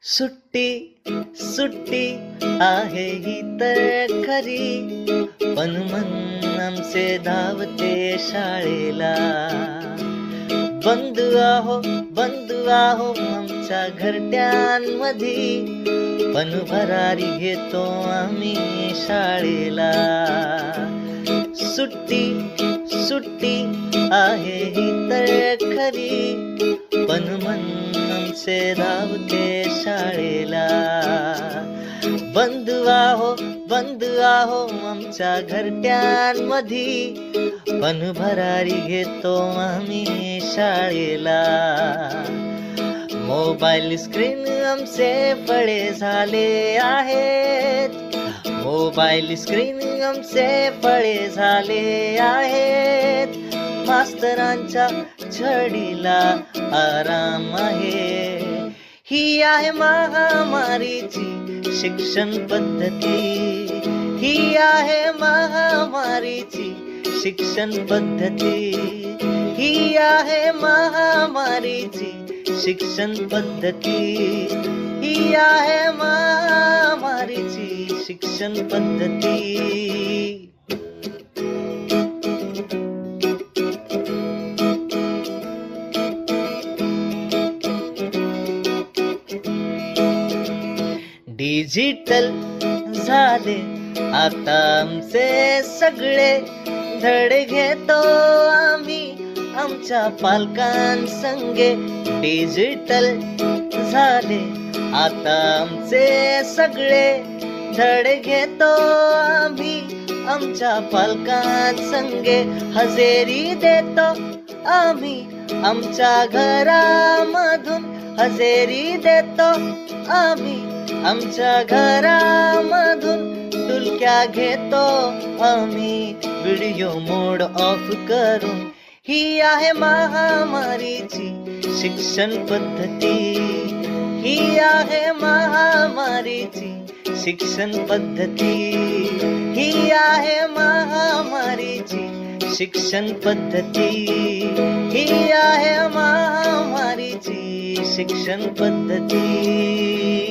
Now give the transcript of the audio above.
सुट्टी सुट्टी आहे ही तर खरी, पण मन आमचे धावते शाळेला. बंधू आहो आमच्या घरट्यांमधी, पण भरारी घेतो आम्ही शाळेला. सुट्टी सुट्टी आहे ही तर खरी, पण मन आमचे धावते शाळेला. बंधू आहो आमच्या घरट्यांमधी, पण भरारी घेतो आम्ही शाळेला. मोबाईल स्क्रीन आमचे फळे झाले आहेत, मोबाईल स्क्रीन आमचे फळे झाले आहेत. मास्तरांच्या छडीला आराम आहे, ही आहे महामारीची शिक्षण पद्धती. ही आहे महामारीची शिक्षण पद्धती. ही आहे महामारीची शिक्षण पद्धती. ही आहे महामारीची शिक्षण पद्धती. डिजिटल झाले आता आमचे सगळे, धडे घेतो आम्ही आमच्या पालकांसंगे. डिजिटल झाले आता आमचे सगळे, धडे घेतो आम्ही आमच्या पालकांसंगे. हजेरी देतो आम्ही आमच्या घरामधून, हजेरी देतो आम्ही आमच्या घरामधून. डुलक्या घेतो आम्ही व्हिडिओ मोड ऑफ करून. ही आहे महामारीची शिक्षण पद्धती. ही आहे महामारीची शिक्षण पद्धती. ही आहे महामारीची शिक्षण पद्धती. ही आहे महामारीची शिक्षण पद्धती.